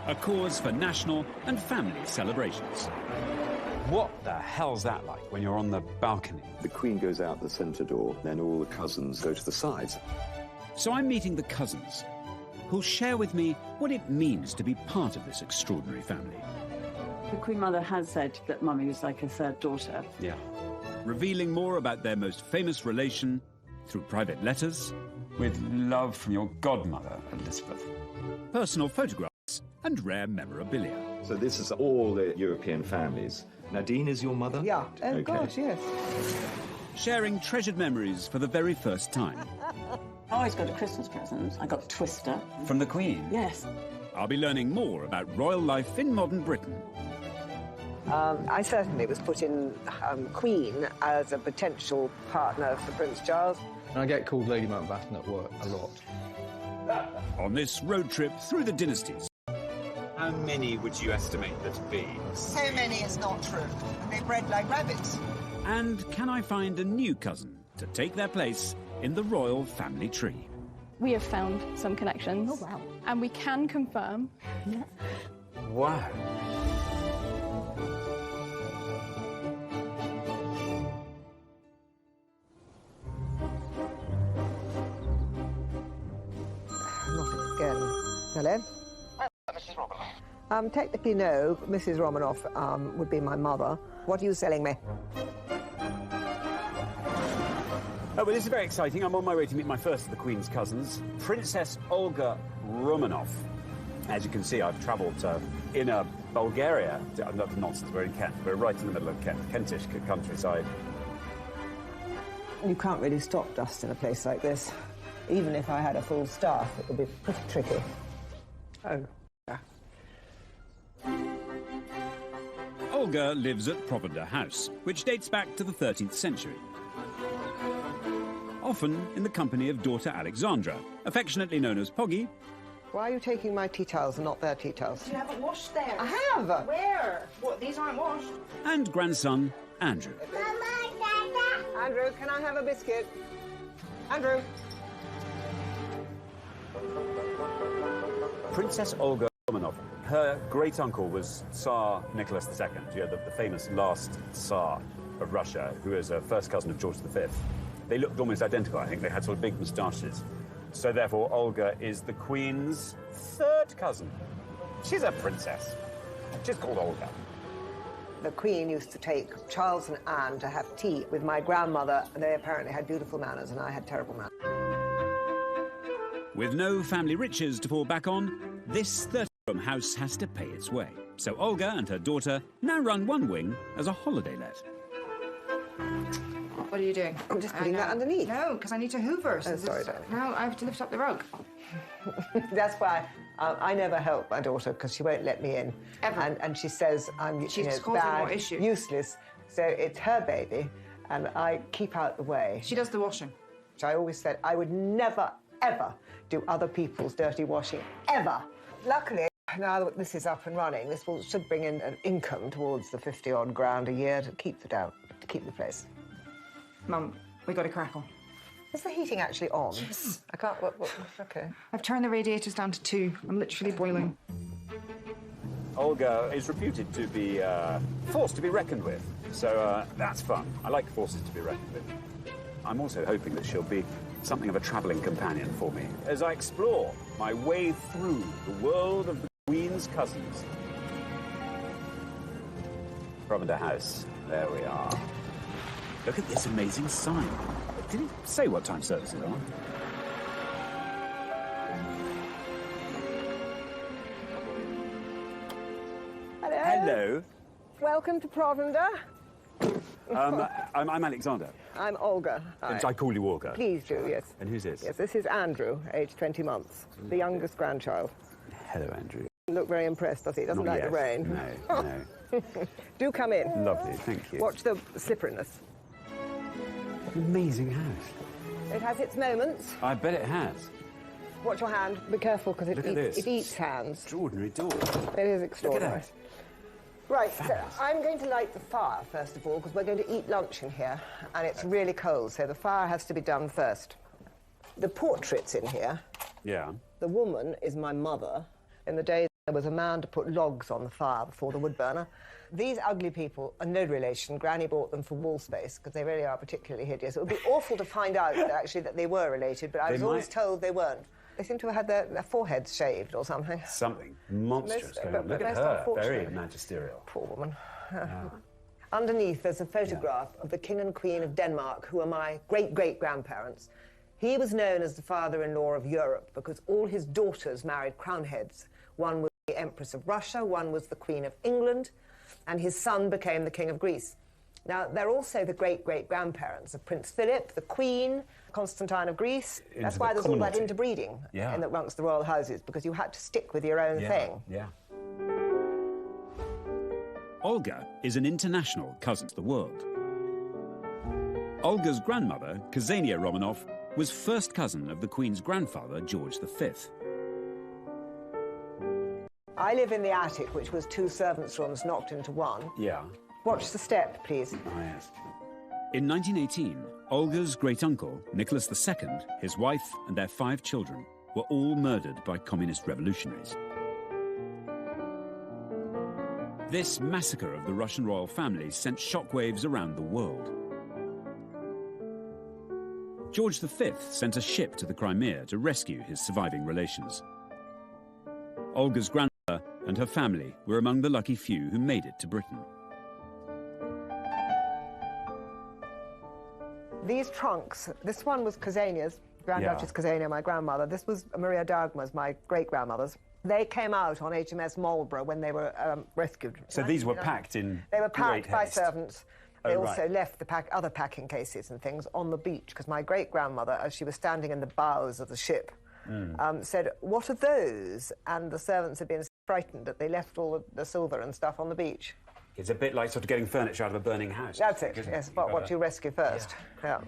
a cause for national and family celebrations. What the hell's that like when you're on the balcony? The Queen goes out the centre door, then all the cousins go to the sides. So I'm meeting the cousins, who'll share with me what it means to be part of this extraordinary family. The Queen Mother has said that Mummy was like a third daughter. Yeah. Revealing more about their most famous relation through private letters. With love from your godmother, Elizabeth. Personal photographs and rare memorabilia. So this is all the European families. Nadine is your mother? Yeah. Oh, okay. God, yes. Sharing treasured memories for the very first time. I always got a Christmas present. I got a Twister. From the Queen? Yes. I'll be learning more about royal life in modern Britain. I certainly was put in Queen as a potential partner for Prince Charles. I get called Lady Mountbatten at work a lot. On this road trip through the dynasties. How many would you estimate there to be? So many is not true. And they bred like rabbits. And can I find a new cousin to take their place in the royal family tree? We have found some connections. Oh, wow. And we can confirm. Yeah. Wow. Not again. Hello? Mrs. Romanoff. Technically, no. Mrs. Romanoff would be my mother. What are you selling me? Oh, well, this is very exciting. I'm on my way to meet my first of the Queen's cousins, Princess Olga Romanov. As you can see, I've travelled to inner Bulgaria. Not nonsense, we're in Kent. We're right in the middle of Kent, Kentish countryside. You can't really stop dust in a place like this. Even if I had a full staff, it would be pretty tricky. Oh, yeah. Olga lives at Provender House, which dates back to the 13th century. Often in the company of daughter Alexandra, affectionately known as Poggy. Why are you taking my tea towels and not their tea towels? You haven't washed them. I have! Where? What, these aren't washed? And grandson Andrew. Andrew, can I have a biscuit? Andrew! Princess Olga Romanov. Her great-uncle was Tsar Nicholas II, the famous last Tsar of Russia, who was a first cousin of George V. They looked almost identical, I think. They had sort of big moustaches. So therefore, Olga is the Queen's third cousin. She's a princess. She's called Olga. The Queen used to take Charles and Anne to have tea with my grandmother, and they apparently had beautiful manners, and I had terrible manners. With no family riches to fall back on, this 30-room house has to pay its way. So Olga and her daughter now run one wing as a holiday let. What are you doing? I'm just putting that underneath. No, because I need to hoover. Oh, sorry, darling. No, I have to lift up the rug. That's why I never help my daughter, because she won't let me in. Ever. And she says I'm She's causing bad, more issues. useless. So it's her baby, and I keep out the way. She does the washing. So I always said I would never, ever do other people's dirty washing, ever. Luckily, now that this is up and running, this should bring in an income towards the 50-odd grand a year to keep the place. Mum, we got a crackle. Is the heating actually on? Yes. I can't... OK. I've turned the radiators down to 2. I'm literally boiling. Olga is reputed to be a force to be reckoned with. So that's fun. I like forces to be reckoned with. I'm also hoping that she'll be something of a travelling companion for me as I explore my way through the world of the Queen's cousins. Provender House. There we are. Look at this amazing sign. Did he say what time services are? Hello. Hello. Welcome to Provender. I'm Alexander. I'm Olga. Hi. I call you Olga. Please do, yes. And who's this? Yes, this is Andrew, aged 20 months, the youngest grandchild. Hello, Andrew. Doesn't look very impressed, does he? Doesn't Not like yet. the rain. No, no. Do come in. Lovely, thank you. Watch the slipperiness. What an amazing house. It has its moments. I bet it has. Watch your hand. Be careful, because Look at this. it eats hands. Extraordinary door. It is extraordinary. Look at Right, Fabulous. so I'm going to light the fire, first of all, because we're going to eat lunch in here, and it's really cold, so the fire has to be done first. The portraits in here, Yeah. the woman is my mother. In the days There was a man to put logs on the fire before the wood burner. These ugly people are no relation. Granny bought them for wall space because they really are particularly hideous. It would be awful to find out actually that they were related, but I was always told they weren't. They seem to have had their foreheads shaved or something. Something monstrous going on. Look at her, very magisterial. Poor woman. Underneath, there's a photograph of the King and Queen of Denmark, who are my great-great-grandparents. He was known as the father-in-law of Europe because all his daughters married crown heads. One was the Empress of Russia, one was the Queen of England, and his son became the King of Greece. Now, they're also the great-great-grandparents of Prince Philip, the Queen, Constantine of Greece. That's why there's all that interbreeding amongst the royal houses, because you had to stick with your own thing. Yeah. Olga is an international cousin to the world. Olga's grandmother, Ksenia Romanov, was first cousin of the Queen's grandfather, George V. I live in the attic, which was 2 servants' rooms knocked into one. Yeah. Watch the step, please. Oh, yes. In 1918, Olga's great-uncle, Nicholas II, his wife and their 5 children were all murdered by communist revolutionaries. This massacre of the Russian royal family sent shockwaves around the world. George V sent a ship to the Crimea to rescue his surviving relations. Olga's grandmother and her family were among the lucky few who made it to Britain. These trunks, this one was Ksenia's, Grand Duchess Ksenia, my grandmother. This was Maria Dagmar's, my great-grandmother's. They came out on HMS Marlborough when they were rescued. So these were packed in They were packed by haste. servants. They also left the other packing cases and things on the beach, because my great-grandmother, as she was standing in the bows of the ship, said, "What are those?" And the servants had been frightened that they left all the silver and stuff on the beach. It's a bit like sort of getting furniture out of a burning house. That's it, yes, but what you rescue first. Yeah.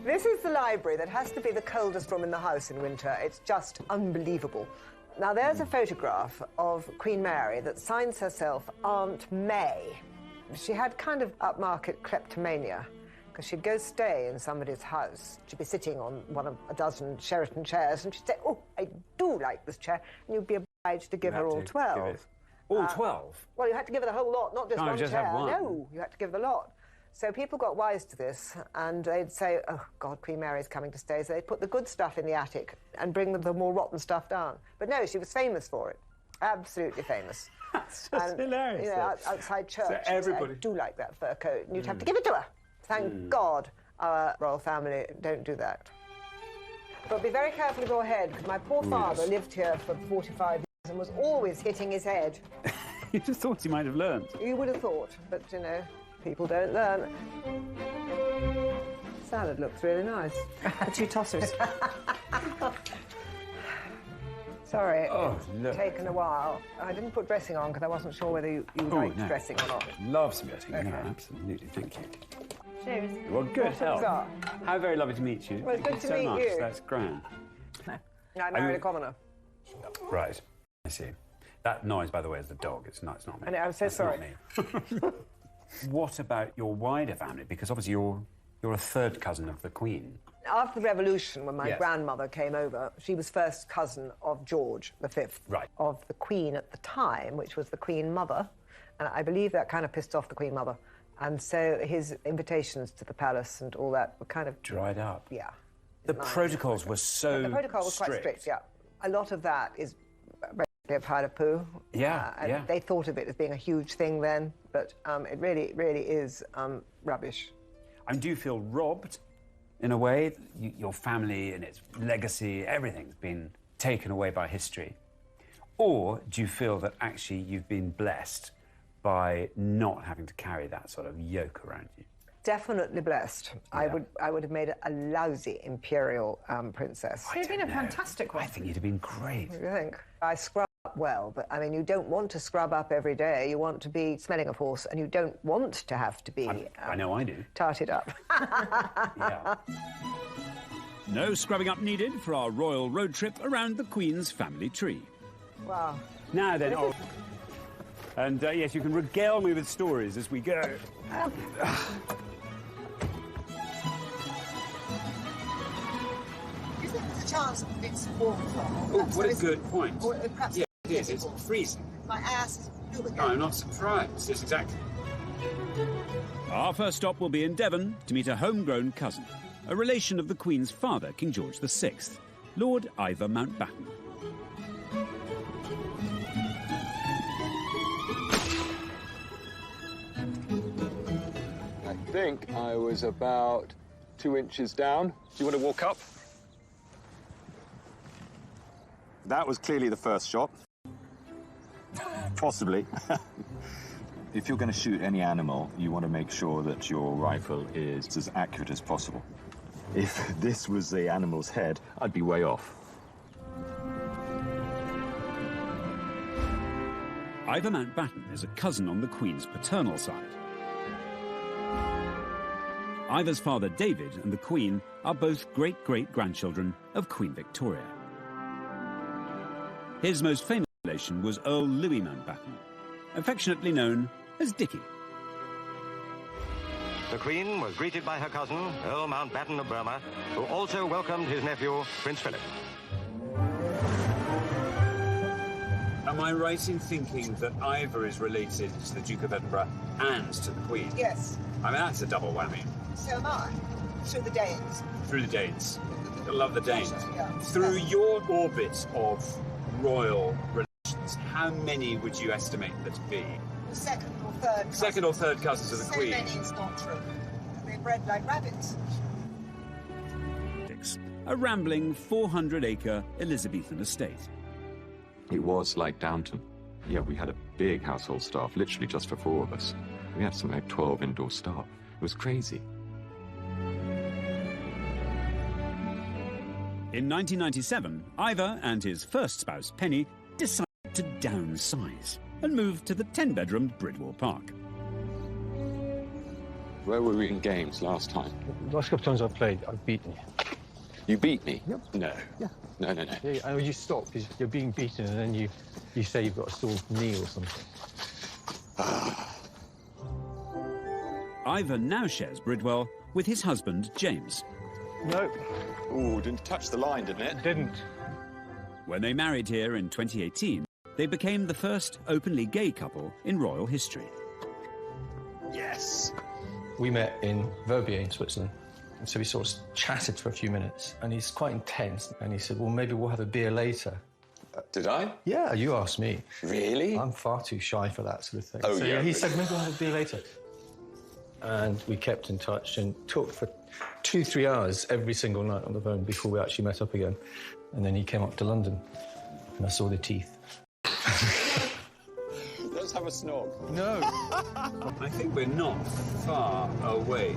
This is the library that has to be the coldest room in the house in winter. It's just unbelievable. Now, there's a photograph of Queen Mary that signs herself Aunt May. She had kind of upmarket kleptomania, because she'd go stay in somebody's house. She'd be sitting on one of a dozen Sheraton chairs, and she'd say, "Oh, I do like this chair," and you'd be obliged to give her all 12. All 12? Well, you had to give her the whole lot, not just one just chair. have one. No, you had to give the lot. So people got wise to this, and they'd say, "Oh, God, Queen Mary's coming to stay." So they'd put the good stuff in the attic and bring the more rotten stuff down. But no, she was famous for it. Absolutely famous. That's just hilarious. You know, outside church, So everybody... I do like that fur coat, and you'd have to give it to her. Thank God our royal family don't do that. But be very careful of your head, because my poor father lived here for 45 years and was always hitting his head. You just thought you might have learned. You would have thought, but, you know, people don't learn. Salad looks really nice. The 2 tossers. Sorry, it's taken a while. I didn't put dressing on because I wasn't sure whether you liked dressing or not. Love some dressing. Okay. Yeah, absolutely. Thank you. Cheers. Well, good health. How very lovely to meet you. Well, it's good to meet you. That's grand. I married a commoner. Right. I see. That noise, by the way, is the dog. It's not me. I know, I'm so sorry. Not me. What about your wider family? Because obviously you're a third cousin of the Queen. After the Revolution, when my grandmother came over, she was first cousin of George V. Right. Of the Queen at the time, which was the Queen Mother. And I believe that kind of pissed off the Queen Mother. And so his invitations to the palace and all that were kind of... dried up. Yeah. The protocols were so The protocol was quite strict, yeah. A lot of that is basically a pile of poo. And they thought of it as being a huge thing then, but it really, really is rubbish. And do you feel robbed, in a way? Your family and its legacy, everything's been taken away by history. Or do you feel that actually you've been blessed by not having to carry that sort of yoke around you? Definitely blessed. Yeah. I would have made a lousy imperial princess. You'd have been a fantastic one. I think you'd have been great. What do you think? I scrub up well, but I mean, you don't want to scrub up every day. You want to be smelling of horse, and you don't want to have to be... I know I do. Tarted up. Yeah. No scrubbing up needed for our royal road trip around the Queen's family tree. Wow. Now then, and yes, you can regale me with stories as we go. Is there a chance of it's water? Oh, what a good point. Or perhaps is. It's freezing. My ass is blue again. No, I'm not surprised. Yes, exactly. Our first stop will be in Devon to meet a homegrown cousin, a relation of the Queen's father, King George VI, Lord Ivor Mountbatten. I think I was about 2 inches down. Do you want to walk up? That was clearly the first shot. Possibly. If you're going to shoot any animal, you want to make sure that your rifle is as accurate as possible. If this was the animal's head, I'd be way off. Ivor Mountbatten is a cousin on the Queen's paternal side. Ivor's father, David, and the Queen are both great-great-grandchildren of Queen Victoria. His most famous relation was Earl Louis Mountbatten, affectionately known as Dickie. The Queen was greeted by her cousin, Earl Mountbatten of Burma, who also welcomed his nephew, Prince Philip. Am I right in thinking that Ivor is related to the Duke of Edinburgh and to the Queen? Yes, I mean, that's a double whammy. so am I. Through the Danes. Through the Danes. I love the Danes. Yeah. Through your orbit of royal relations, how many would you estimate there to be? Second or third cousins. Second or third cousins of the So Queen. many it's not true. They bred like rabbits. A rambling 400-acre Elizabethan estate. It was like Downton. Yeah, we had a big household staff, literally just for 4 of us. We had something like 12 indoor staff. It was crazy. In 1997, Ivor and his first spouse, Penny, decided to downsize and moved to the 10-bedroom Bridwell Park. Where were we in games last time? The last couple of times I've played, I've beaten you. You beat me? Yep. No. Yeah. No. Yeah, oh, you stop because you're being beaten and then you say you've got a sore knee or something. Ivor now shares Bridwell with his husband, James. No. Ooh, didn't touch the line, didn't it? Didn't. When they married here in 2018, they became the first openly gay couple in royal history. Yes. We met in Verbier in Switzerland. And so we sort of chatted for a few minutes, and he's quite intense. And he said, well, maybe we'll have a beer later. Did I? Yeah, you asked me. Really? I'm far too shy for that sort of thing. Oh, so, yeah. He said, maybe we'll have a beer later. And we kept in touch and talked for 2-3 hours every single night on the phone before we actually met up again. And then he came up to London, and I saw the teeth. Let's have a snog. No. I think we're not far away.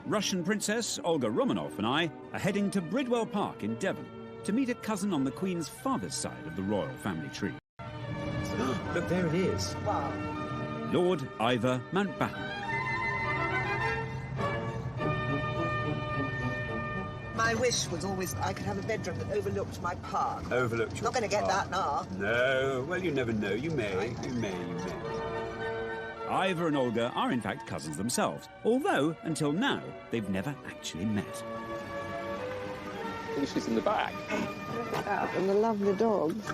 Russian Princess Olga Romanov and I are heading to Bridwell Park in Devon to meet a cousin on the Queen's father's side of the royal family tree. Look, there it is. Wow. Lord Ivor Mountbatten. My wish was always I could have a bedroom that overlooked my park. Overlooked your Not going to get park. that now. No. Well, you never know. You may. You may. Ivor and Olga are in fact cousins themselves, although, until now, they've never actually met. She's in the back. And the lovely dogs.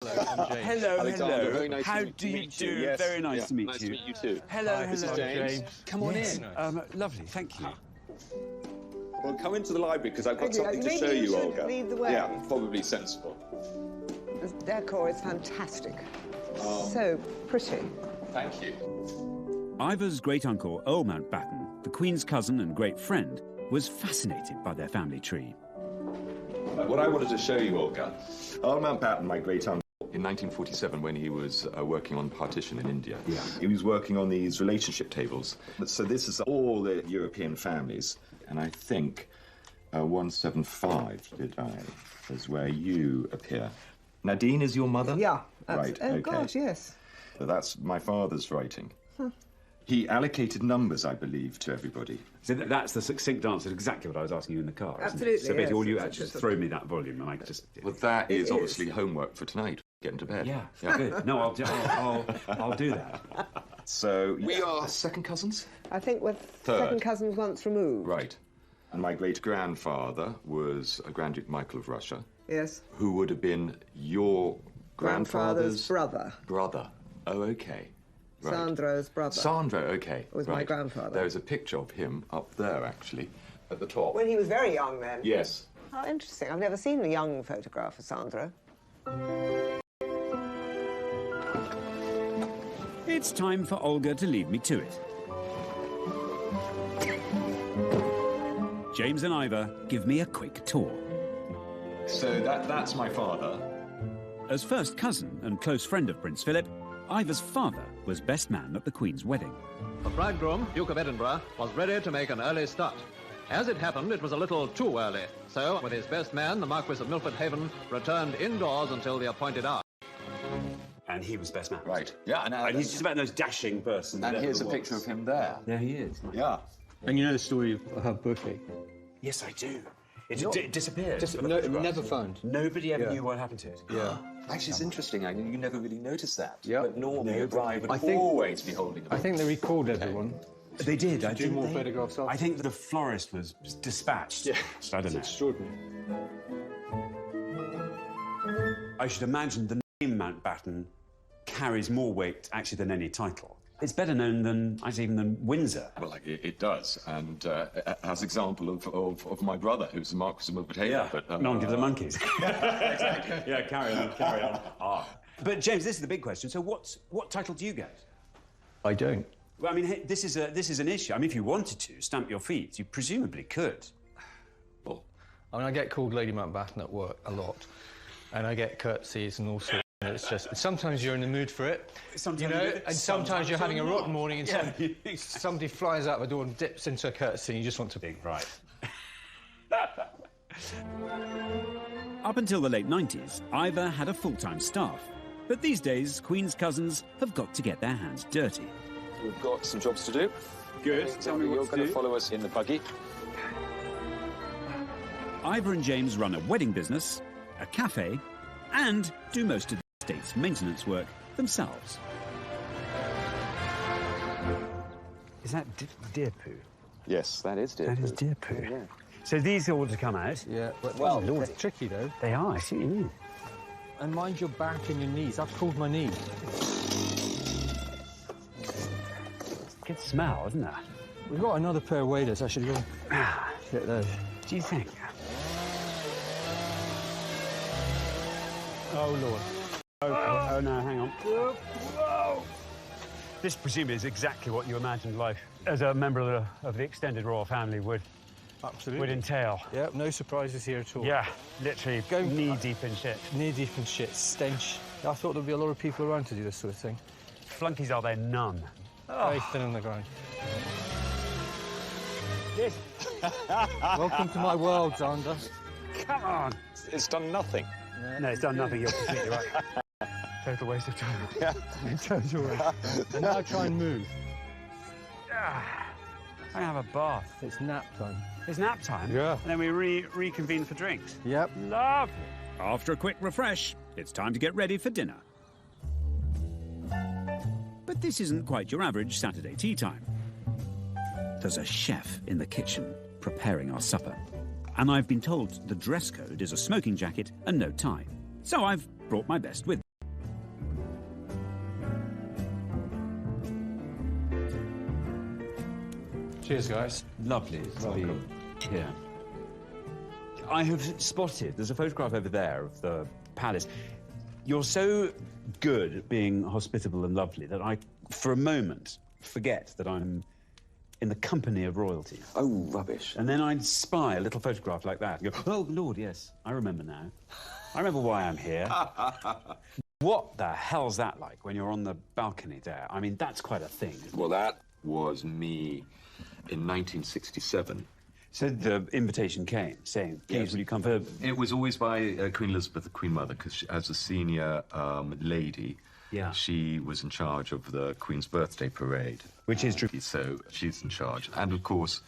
Hello, Alexander, very nice How to do you meet do? you. Yes. Very nice Yeah, to meet nice you. to meet you too. Hello, Hi, this is James. Come on Yes. in. Lovely, thank you. Well, come into the library because I've got something to Maybe show you you, should Olga. lead the way. Yeah, probably sensible. The decor is fantastic. So pretty. Thank you. Ivor's great-uncle, Earl Mountbatten, the Queen's cousin and great friend, was fascinated by their family tree. What I wanted to show you, Olga, Earl Mountbatten, my great-uncle, in 1947 when he was working on partition in India. Yeah. He was working on these relationship tables. So this is all the European families. And I think 175, is where you appear. Nadine is your mother? Yeah. Right, Oh, okay. gosh, yes. So that's my father's writing. He allocated numbers, I believe, to everybody. So that's the succinct answer to exactly what I was asking you in the car. isn't it? Absolutely, So basically, yes. all you actually just throw me that volume, and I just. Well, that is is. obviously homework for tonight. Getting to bed. Yeah, good. No, I'll do that. So we are second cousins? I think we're Third. second cousins once removed. Right. And my great-grandfather was Grand Duke Michael of Russia. Yes. who would have been your grandfather's brother. Brother. Oh, okay. Right. Sandro's brother. Sandro, okay. Was my grandfather. There's a picture of him up there, actually, at the top. When he was very young, then? Yes. How interesting. I've never seen a young photograph of Sandro. It's time for Olga to lead me to it. James and Ivor give me a quick tour. So that's my father. As first cousin and close friend of Prince Philip, Ivor's father was best man at the Queen's wedding. The bridegroom, Duke of Edinburgh, was ready to make an early start. As it happened, it was a little too early. So, with his best man, the Marquis of Milford Haven, returned indoors until the appointed hour. And he was best man. Right. Yeah, and he's just about the most dashing person. And here's a picture of him there. Yeah, he is. Yeah. And you know the story of her bouquet? Yes, I do. It disappeared. Never found. Nobody ever knew what happened to it. Yeah. Actually, it's interesting. You never really noticed that. Yeah. But normally a bride would always be holding it. I think they recalled everyone. They did. I do more photographs after. I think the florist was dispatched. Yeah. So I don't know. Extraordinary. I should imagine the name Mountbatten carries more weight actually than any title. It's better known than, even than Windsor. Well, it does, and as example of my brother, who's the Marquis of Milford Haven. Yeah, but, none give the monkeys. Exactly. Yeah, carry on. But James, this is the big question. So what title do you get? I don't. Well, I mean, this is an issue. I mean, if you wanted to stamp your feet, you presumably could. Well, I mean, I get called Lady Mountbatten at work a lot, and I get curtsies and all sorts. It's just sometimes you're in the mood for it, and sometimes you're having a rotten morning, and somebody flies out the door and dips into a curtsy, and you just want to be right. Up until the late 90s, Ivor had a full-time staff. But these days, Queen's cousins have got to get their hands dirty. We've got some jobs to do. Good. Tell me what You're going to follow us in the buggy. Ivor and James run a wedding business, a cafe, and do most of the estate's maintenance work themselves. Is that deer poo? Yes, that is deer That poo. is deer poo. Yeah. So these are all to come out? Yeah, Well, they're tricky, though. They are, I see what you mean. And mind your back and your knees. I've pulled my knee. Good smell, isn't it? We've got another pair of waders. I should go get those. Do you think? Oh, Lord. Oh, no, hang on. Whoa. This presumably is exactly what you imagined life as a member of the extended royal family would entail. Yeah, no surprises here at all. Yeah, literally knee-deep in shit. Knee-deep in shit, stench. I thought there'd be a lot of people around to do this sort of thing. Flunkies are there none. Very thin on the ground. Yes. Welcome to my world, Zander. Come on. It's done nothing. No, it's done nothing. You're completely right. Total waste of time. Yeah. Total waste. And now try and move. I have a bath. It's nap time. It's nap time? Yeah. And then we reconvene for drinks? Yep. Lovely. After a quick refresh, it's time to get ready for dinner. But this isn't quite your average Saturday tea time. There's a chef in the kitchen preparing our supper. And I've been told the dress code is a smoking jacket and no tie. So I've brought my best with me. Cheers, guys. Lovely to be here. I have spotted, there's a photograph over there of the palace. You're so good at being hospitable and lovely that I, for a moment, forget that I'm in the company of royalty. Oh, rubbish. And then I'd spy a little photograph like that and go, oh, Lord, yes, I remember now. I remember why I'm here. What the hell's that like when you're on the balcony there? I mean, that's quite a thing. Well, that was me in 1967. So the invitation came, saying, please, will you come for... It was always by Queen Elizabeth, the Queen Mother, because as a senior lady, she was in charge of the Queen's birthday parade. Which is true. So she's in charge. And, of course,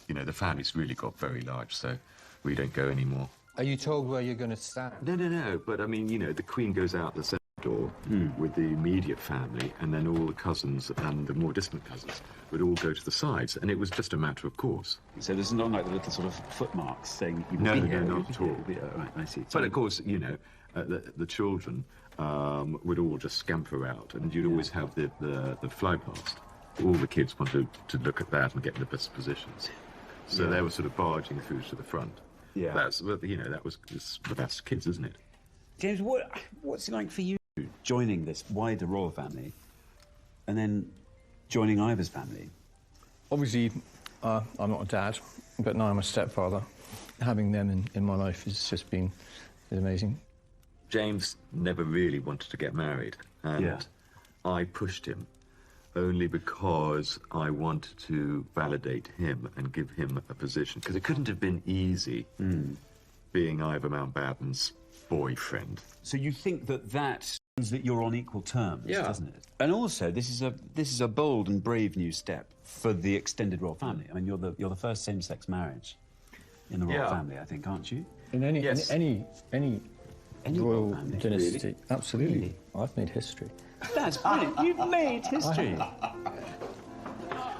you know, the family's really got very large, so we don't go anymore. Are you told where you're going to stand? No. But, I mean, you know, the Queen goes out the centre door with the immediate family, and then all the cousins and the more distant cousins would all go to the sides, and it was just a matter of course. So there's not like the little sort of footmarks saying you No, be no, here. not at all. Right, I see. But of course, you know, the children would all just scamper out, and you'd always have the fly past. All the kids wanted to look at that and get in the best positions. So they were sort of barging through to the front. Yeah. That's, you know, that's kids, isn't it? James, what's it like for you joining this wider royal family and then joining Ivor's family? Obviously, I'm not a dad, but now I'm a stepfather. Having them in my life has just been amazing. James never really wanted to get married, and I pushed him only because I wanted to validate him and give him a position, because it couldn't have been easy being Ivor Mountbatten's boyfriend. So you think that means that you're on equal terms, doesn't it? And also, this is a bold and brave new step for the extended royal family. I mean, you're the first same-sex marriage in the royal family, I think, aren't you? In any royal family, dynasty, really? absolutely. Really? I've made history. That's brilliant. You've made history.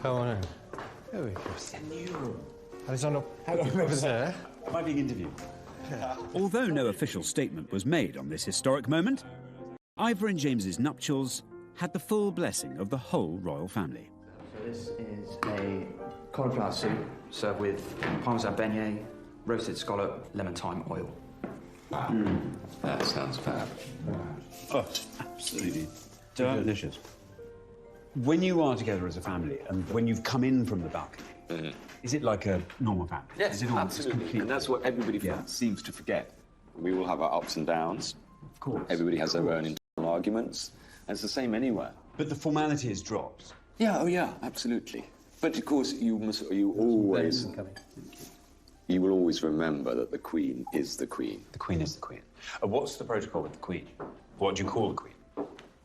Oh, no. There we go. Senor. Alexander, over there. Am I being interviewed? Although no official statement was made on this historic moment, Ivor and James's nuptials had the full blessing of the whole royal family. So this is a cauliflower soup served with parmesan beignet, roasted scallop, lemon thyme oil. That sounds fab. Oh, absolutely delicious. When you are together as a family and when you've come in from the balcony, is it like a normal family? Yes, is it all absolutely. And that's what everybody seems to forget. We all have our ups and downs. Of course. Everybody has their own internal arguments. And it's the same anywhere. But the formality has dropped. Yeah, oh yeah, absolutely. But of course, you will always remember that the Queen is the Queen. The Queen is the Queen. What's the protocol with the Queen? What do you call the Queen?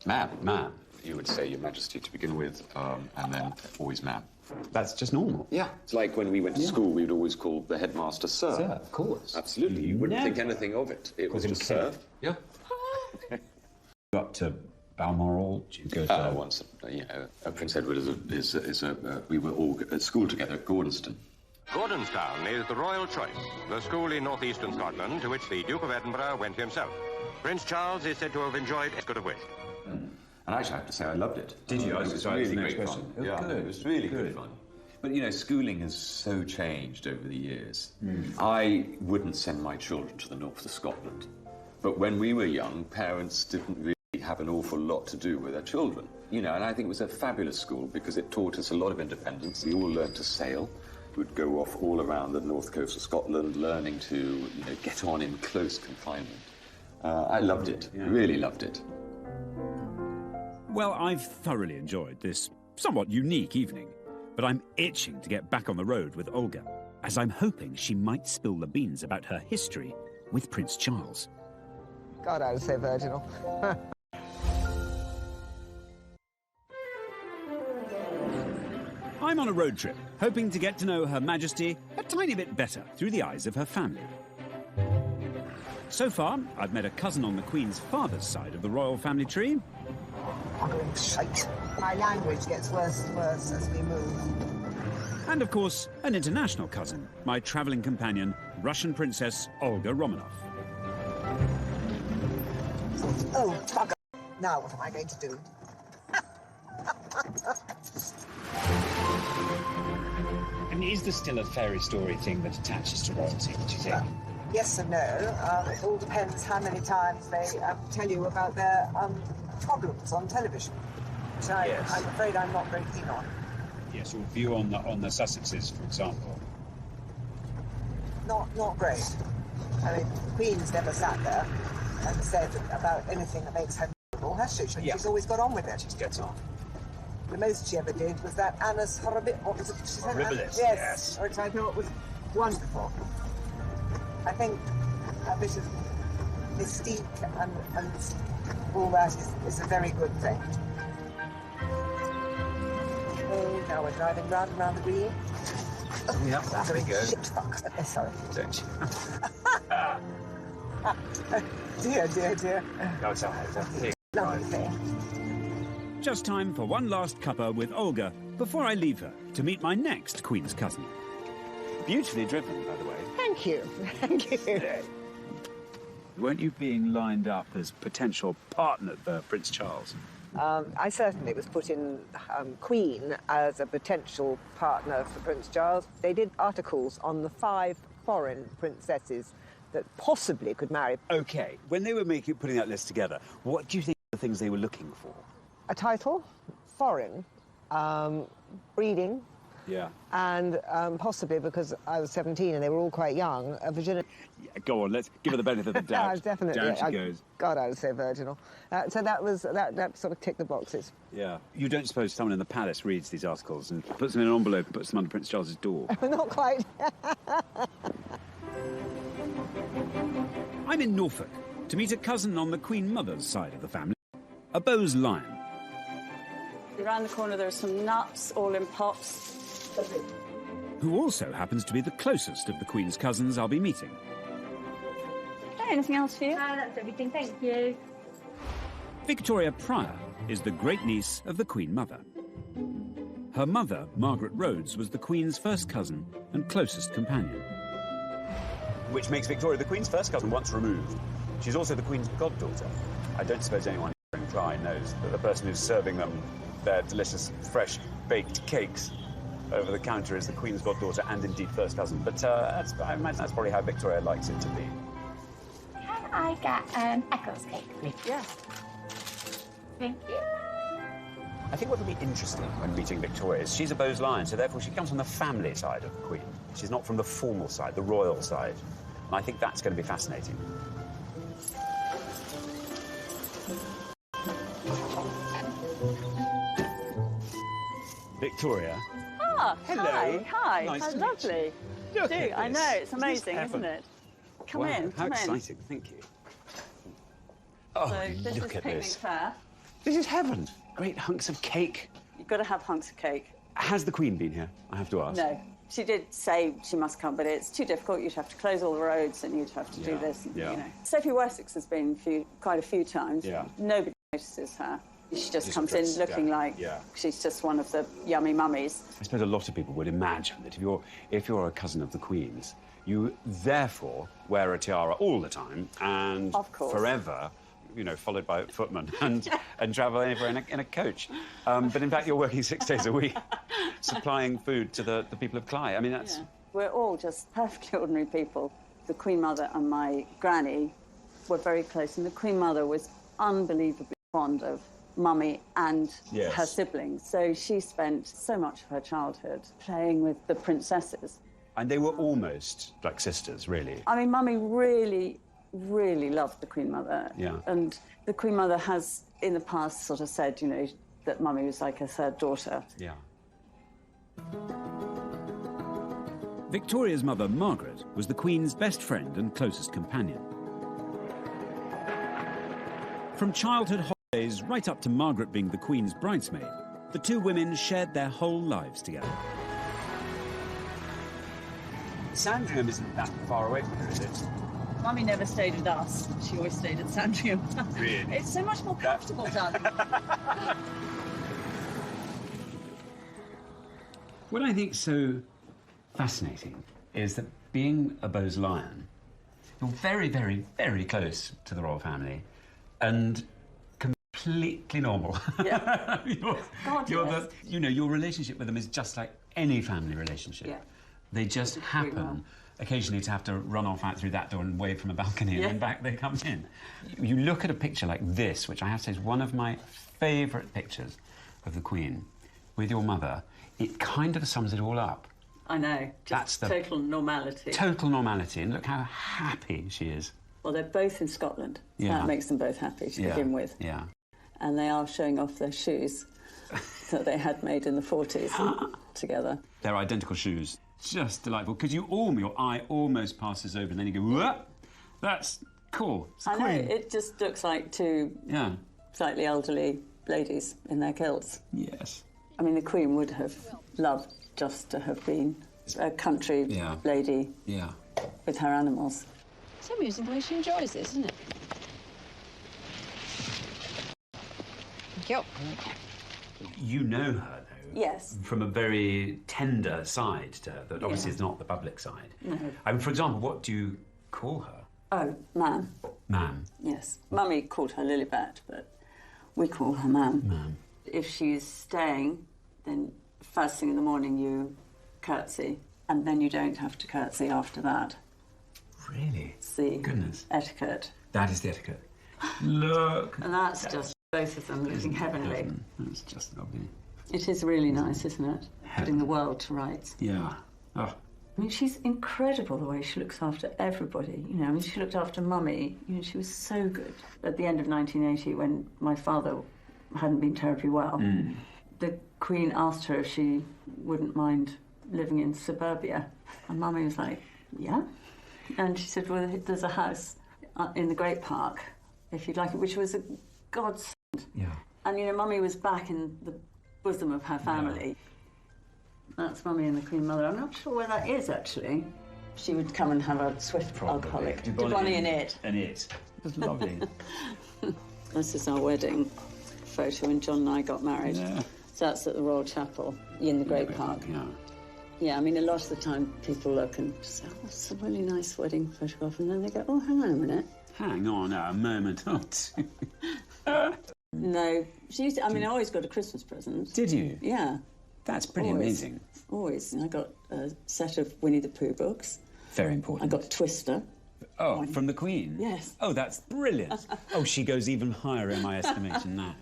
Ma'am. Ma'am. You would say Your Majesty to begin with, and then always ma'am. That's just normal. Yeah. It's like when we went to school, we would always call the headmaster Sir. Sir, of course. Absolutely. You wouldn't think anything of it. It was just Sir. Yeah. Up to Balmoral? Do you go to... Once, you know, Prince Edward we were all at school together at Gordonstown. Gordonstown is the royal choice, the school in northeastern Scotland to which the Duke of Edinburgh went himself. Prince Charles is said to have enjoyed as good a wish. And actually, I have to say, I loved it. Did you? It was really great fun. Oh, Yeah, good. it was really good fun. But, you know, schooling has so changed over the years. I wouldn't send my children to the north of Scotland. But when we were young, parents didn't really have an awful lot to do with their children. You know, and I think it was a fabulous school because it taught us a lot of independence. We all learned to sail. We'd go off all around the north coast of Scotland, learning to, you know, get on in close confinement. I loved it, really loved it. Well, I've thoroughly enjoyed this somewhat unique evening, but I'm itching to get back on the road with Olga, as I'm hoping she might spill the beans about her history with Prince Charles. God, I was so virginal. I'm on a road trip, hoping to get to know Her Majesty a tiny bit better through the eyes of her family. So far, I've met a cousin on the Queen's father's side of the royal family tree. Shite. My language gets worse and worse as we move. And, of course, an international cousin, my travelling companion, Russian Princess Olga Romanov. Oh, bugger. Now what am I going to do? I mean, is there still a fairy story thing that attaches to royalty, do you think? Yes and no. It all depends how many times they tell you about their problems on television, which I'm afraid I'm not very keen on. Yes, your view on the Sussexes, for example. Not great. I mean, the Queen's never sat there and said about anything that makes her miserable, has she? She's always got on with it. She gets on. The most she ever did was that Annus Horribilis. What was it? She said Horribilis, yes. Which I thought was wonderful. I think a bit of mystique and all that is a very good thing. Oh, now we're driving round and round the green. Yeah, there we go. Shit fuck. Sorry. Don't you? Dear. No, it's all right. Lovely. Just time for one last cuppa with Olga before I leave her to meet my next Queen's cousin. Beautifully driven, by the way. Thank you. Thank you. Weren't you being lined up as potential partner for Prince Charles? I certainly was put in Queen as a potential partner for Prince Charles. They did articles on the 5 foreign princesses that possibly could marry. OK, when they were putting that list together, what do you think are the things they were looking for? A title, foreign, breeding, yeah, and possibly, because I was 17 and they were all quite young, a virginity. Yeah, go on, let's give her the benefit of the doubt. Definitely. Down she goes. God, I was so virginal. So that sort of ticked the boxes. Yeah. You don't suppose someone in the palace reads these articles and puts them in an envelope and puts them under Prince Charles's door? Not quite. I'm in Norfolk to meet a cousin on the Queen Mother's side of the family, a Bowes lion. Around the corner there are some nuts, all in pots. Who also happens to be the closest of the Queen's cousins I'll be meeting. Anything else for you? No, that's everything, thank you. Victoria Pryor is the great-niece of the Queen Mother. Her mother, Margaret Rhodes, was the Queen's first cousin and closest companion. Which makes Victoria the Queen's first cousin once removed. She's also the Queen's goddaughter. I don't suppose anyone in Clyde knows that the person who's serving them their delicious, fresh-baked cakes over the counter is the Queen's goddaughter and indeed first cousin. But I imagine that's probably how Victoria likes it to be. Can I get Eccles cake, please? Yes. Thank you. I think what will be interesting when meeting Victoria is she's a Bowes lion, so therefore she comes from the family side of the Queen. She's not from the formal side, the royal side. And I think that's going to be fascinating. Victoria. Ah, hello. Hi. Nice How to lovely. meet you. Look Do. at I this. know, it's amazing, isn't it? Come wow, in, how come exciting, in. thank you. Oh, So this look is at picnic this. fare. This is heaven. Great hunks of cake. You've got to have hunks of cake. Has the Queen been here? I have to ask. No. She did say she must come, but it's too difficult. You'd have to close all the roads and you'd have to do this. And, yeah. You know. Sophie Wessex has been quite a few times. Yeah. Nobody notices her. She just comes dressed, in looking like yeah. she's just one of the yummy mummies. I suppose a lot of people would imagine that if you're a cousin of the Queen's, you therefore wear a tiara all the time and of course. Forever, you know, followed by footmen and travel anywhere in a coach. But in fact, you're working 6 days a week, supplying food to the people of Clyde. I mean, that's... Yeah. We're all just perfectly ordinary people. The Queen Mother and my granny were very close, and the Queen Mother was unbelievably fond of Mummy and yes. her siblings. So she spent so much of her childhood playing with the princesses. And they were almost like sisters, really. I mean, Mummy really, really loved the Queen Mother. Yeah. And the Queen Mother has, in the past, sort of said, you know, that Mummy was like a third daughter. Yeah. Victoria's mother, Margaret, was the Queen's best friend and closest companion. From childhood holidays right up to Margaret being the Queen's bridesmaid, the two women shared their whole lives together. Sandringham isn't that far away from here, is it? Mummy never stayed with us. She always stayed at Sandringham. Really? It's so much more comfortable, darling. What I think's so fascinating is that being a Bowes lion, you're very, very, very close to the royal family and completely normal. Yeah. Your relationship with them is just like any family relationship. Yeah. They just happen occasionally to have to run off out through that door and wave from a balcony and then back they come in. You look at a picture like this, which I have to say is one of my favourite pictures of the Queen, with your mother, it kind of sums it all up. I know, just total normality. Total normality, and look how happy she is. Well, they're both in Scotland. So Yeah. that makes them both happy to begin with. Yeah. And they are showing off their shoes that they had made in the 40s together. They're identical shoes. Just delightful, because your eye almost passes over and then you go, whoa, that's cool. It's I know, Queen. it just looks like two slightly elderly ladies in their kilts. Yes. I mean, the Queen would have loved just to have been a country lady with her animals. It's amusing the way she enjoys this, isn't it? Thank you. You know her, though? Yes. From a very tender side to her, that obviously Yeah. is not the public side. No. I mean, for example, what do you call her? Oh, Ma'am. Ma'am. Yes. Mummy called her Lilibet, but we call her Ma'am. Ma'am. If she's staying, then first thing in the morning you curtsy, and then you don't have to curtsy after that. Really? It's the Goodness. etiquette. That is the etiquette. Look. And that's just both of them looking heavenly. That's just lovely. It is really nice, isn't it? Putting the world to rights. Yeah. Oh. I mean, she's incredible the way she looks after everybody. You know, I mean, she looked after Mummy. You know, she was so good. At the end of 1980, when my father hadn't been terribly well, the Queen asked her if she wouldn't mind living in suburbia. And Mummy was like, yeah. And she said, well, there's a house in the Great Park, if you'd like it, which was a godsend. Yeah. And, you know, Mummy was back in the bosom of her family. Yeah. That's Mummy and the Queen Mother. I'm not sure where that is, actually. She would come and have a swift alcoholic. Dubonnie and it. And it. It was lovely. This is our wedding photo when John and I got married. Yeah. So that's at the Royal Chapel in the Great Park. Yeah. Yeah, I mean, a lot of the time people look and say, oh, it's a really nice wedding photograph. And then they go, oh, hang on a minute. Hang on a moment or two. No, she used to, I mean, I always got a Christmas present. Did you? Yeah. That's pretty Always. amazing. Always. I got a set of Winnie the Pooh books. Very important. I got Twister. Oh, from the Queen? Yes. Oh, that's brilliant. Oh, she goes even higher in my estimation now.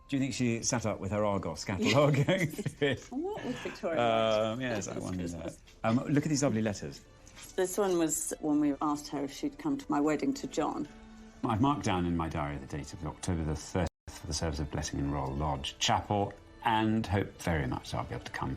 Do you think she sat up with her Argos catalogue going through it? What with Victoria? Yes, I wonder that. Look at these lovely letters. This one was when we asked her if she'd come to my wedding to John. I've marked down in my diary the date of October the 30th for the service of Blessing in Royal Lodge Chapel, and hope very much I'll be able to come,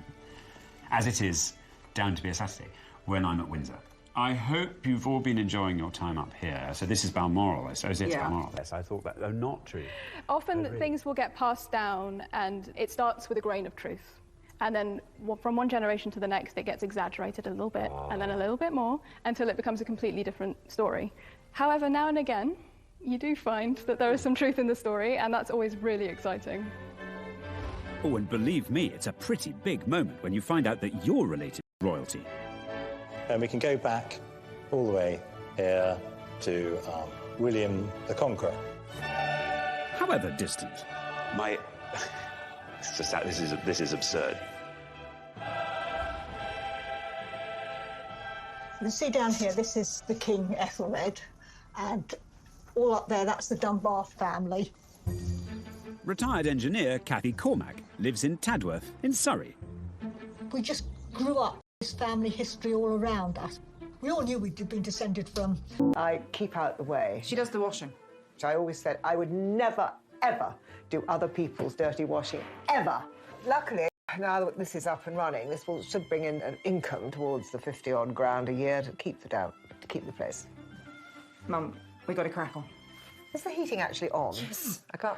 as it is down to be a Saturday, when I'm at Windsor. I hope you've all been enjoying your time up here. So this is Balmoral, I suppose. It's Balmoral. Yes, I thought that. Oh, not true. Often things will get passed down and it starts with a grain of truth. And then from one generation to the next, it gets exaggerated a little bit and then a little bit more until it becomes a completely different story. However, now and again, you do find that there is some truth in the story, and that's always really exciting. Oh, and believe me, it's a pretty big moment when you find out that you're related to royalty. And we can go back all the way here to William the Conqueror. However distant. This is absurd. You see down here, this is the King Ethelred, and all up there, that's the Dunbar family. Retired engineer Cathy Cormack lives in Tadworth in Surrey. We just grew up with this family history all around us. We all knew we'd been descended from. I keep out the way. She does the washing. Which I always said I would never, ever do other people's dirty washing, ever. Luckily, now that this is up and running, this should bring in an income towards the 50-odd grand a year to keep the place. Mum, we got a crackle. Is the heating actually on? Yes. I can't...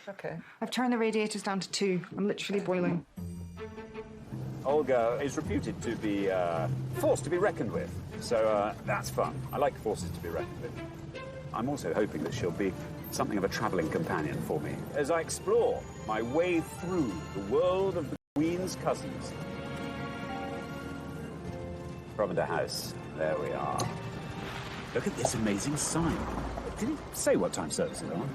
OK. I've turned the radiators down to 2. I'm literally boiling. Olga is reputed to be forced to be reckoned with, so that's fun. I like forces to be reckoned with. I'm also hoping that she'll be something of a travelling companion for me as I explore my way through the world of the Queen's cousins. Provender House, there we are. Look at this amazing sign. Did it say what time services are?